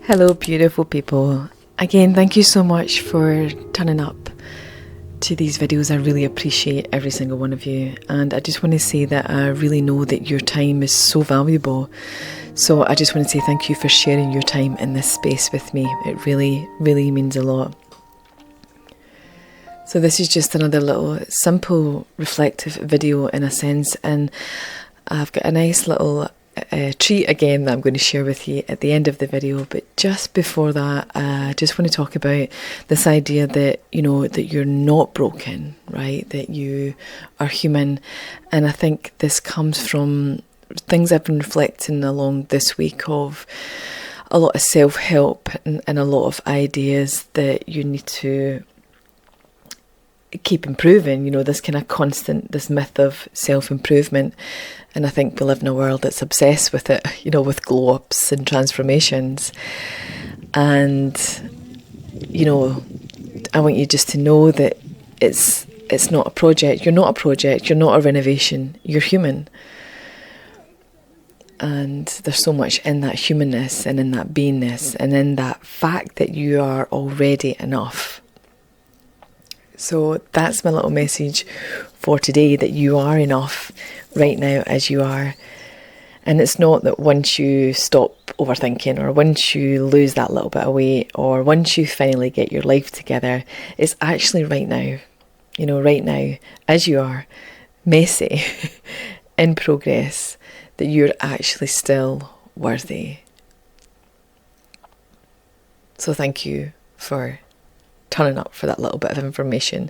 Hello, beautiful people. Again, thank you so much for turning up to these videos. I really appreciate every single one of you, and I just want to say that I really know that your time is so valuable. So I just want to say thank you for sharing your time in this space with me. It really, really means a lot. So this is just another little simple reflective video in a sense, and I've got a nice little treat again that I'm going to share with you at the end of the video. But just before that, I just want to talk about this idea that, you know, that you're not broken, right? That you are human. And I think this comes from things I've been reflecting along this week of a lot of self-help and a lot of ideas that you need to keep improving, you know, this kind of constant, this myth of self-improvement. And I think we live in a world that's obsessed with it, you know, with glow-ups and transformations. And, you know, I want you just to know that it's not a project. You're not a project. You're not a renovation. You're human. And there's so much in that humanness and in that beingness and in that fact that you are already enough. So that's my little message for today, that you are enough right now as you are. And it's not that once you stop overthinking, or once you lose that little bit of weight, or once you finally get your life together. It's actually right now, you know, right now as you are, messy, in progress, that you're actually still worthy. So thank you for turning up for that little bit of information,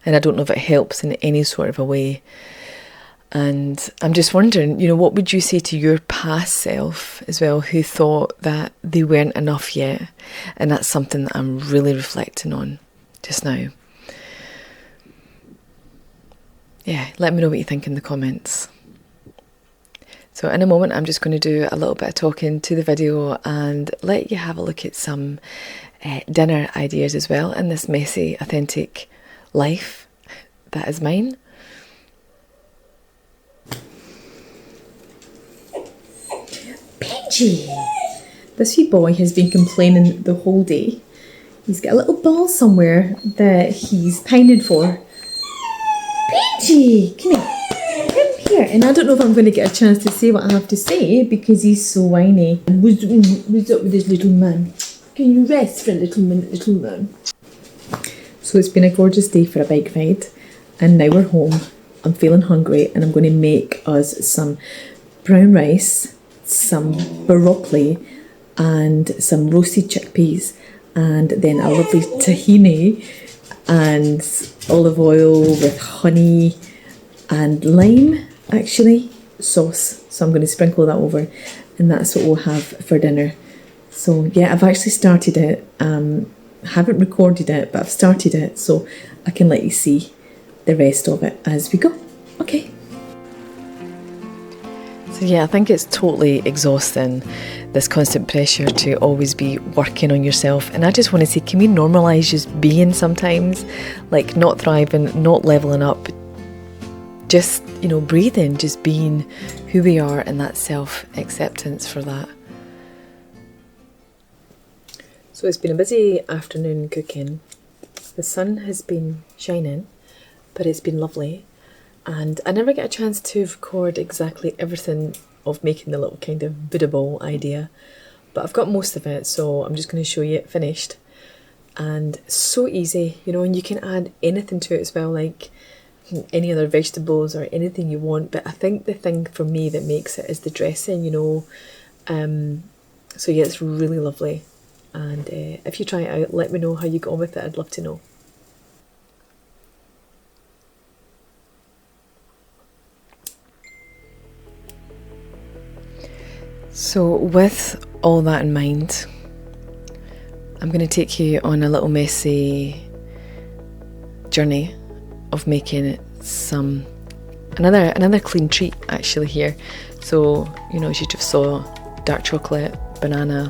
and I don't know if it helps in any sort of a way. And I'm just wondering, you know, what would you say to your past self as well, who thought that they weren't enough yet? And that's something that I'm really reflecting on just now. Yeah, let me know what you think in the comments. So in a moment, I'm just going to do a little bit of talking to the video and let you have a look at some dinner ideas as well in this messy, authentic life that is mine. Benji! This wee boy has been complaining the whole day. He's got a little ball somewhere that he's pining for. Benji! Come here. Come here. And I don't know if I'm going to get a chance to say what I have to say because he's so whiny. And what's up with this little man? Can you rest for a little minute, little man? So it's been a gorgeous day for a bike ride, and now we're home. I'm feeling hungry, and I'm going to make us some brown rice, some broccoli, and some roasted chickpeas, and then a lovely tahini and olive oil with honey and lime, actually, sauce. So I'm going to sprinkle that over, and that's what we'll have for dinner. So yeah, I've actually started it. Haven't recorded it, but I've started it, so I can let you see the rest of it as we go. Okay. So yeah, I think it's totally exhausting, this constant pressure to always be working on yourself. And I just want to say, can we normalise just being sometimes? Like not thriving, not levelling up, just, you know, breathing, just being who we are, and that self-acceptance for that. So it's been a busy afternoon cooking. The sun has been shining, but it's been lovely. And I never get a chance to record exactly everything of making the little kind of Buddha ball idea, but I've got most of it, so I'm just going to show you it finished. And so easy, you know, and you can add anything to it as well, like any other vegetables or anything you want. But I think the thing for me that makes it is the dressing, you know. So yeah, it's really lovely. And if you try it out, let me know how you got on with it. I'd love to know. So with all that in mind, I'm going to take you on a little messy journey of making some another clean treat actually here. So, you know, as you just saw, dark chocolate, banana,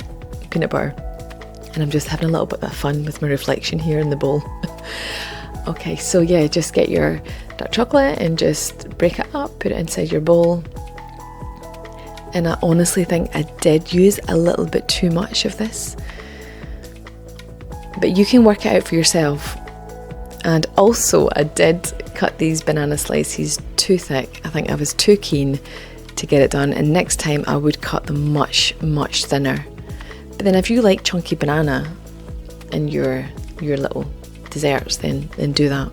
peanut butter, and I'm just having a little bit of fun with my reflection here in the bowl. Okay, so yeah, just get your dark chocolate and just break it up, put it inside your bowl, And I honestly think I did use a little bit too much of this. But you can work it out for yourself. And also I did cut these banana slices too thick. I think I was too keen to get it done, and next time I would cut them much, much thinner. But then if you like chunky banana in your little desserts, then do that.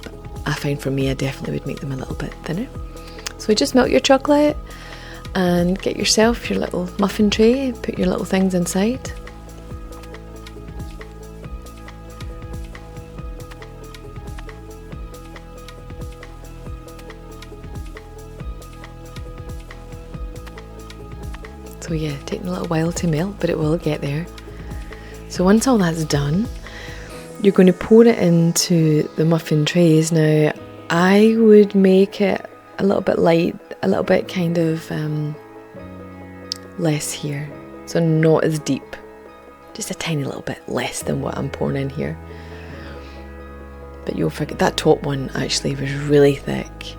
But I find for me, I definitely would make them a little bit thinner. So just melt your chocolate and get yourself your little muffin tray, put your little things inside. So yeah, taking a little while to melt, but it will get there. So once all that's done, you're going to pour it into the muffin trays. Now, I would make it a little bit light, a little bit kind of less here. So not as deep, just a tiny little bit less than what I'm pouring in here. But you'll forget, that top one actually was really thick.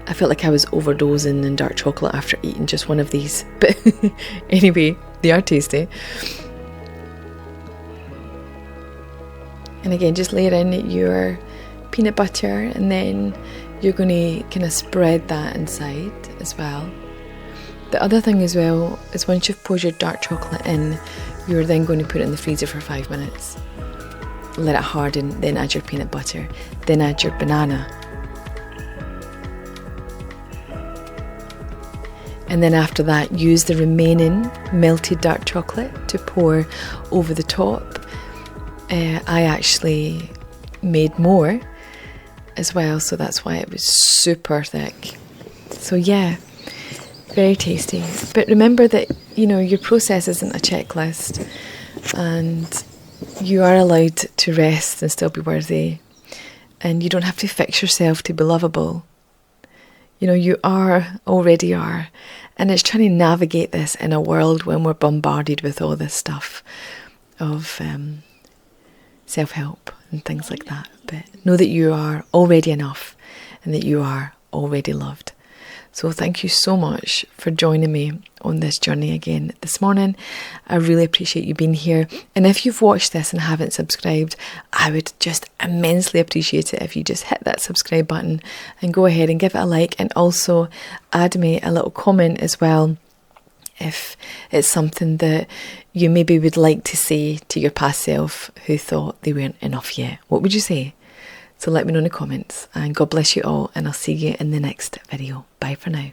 I felt like I was overdosing in dark chocolate after eating just one of these. But anyway, they are tasty. And again, just layer in your peanut butter, and then you're going to kind of spread that inside as well. The other thing as well is once you've poured your dark chocolate in, you're then going to put it in the freezer for 5 minutes. Let it harden, then add your peanut butter, then add your banana. And then after that, use the remaining melted dark chocolate to pour over the top. I actually made more as well, so that's why it was super thick. So yeah, very tasty. But remember that, you know, your process isn't a checklist, and you are allowed to rest and still be worthy. And you don't have to fix yourself to be lovable. You know, you already are. And it's trying to navigate this in a world when we're bombarded with all this stuff of self-help and things like that. But know that you are already enough and that you are already loved. So thank you so much for joining me on this journey again this morning. I really appreciate you being here. And if you've watched this and haven't subscribed, I would just immensely appreciate it if you just hit that subscribe button and go ahead and give it a like, and also add me a little comment as well if it's something that you maybe would like to say to your past self who thought they weren't enough yet. What would you say? So let me know in the comments, and God bless you all, and I'll see you in the next video. Bye for now.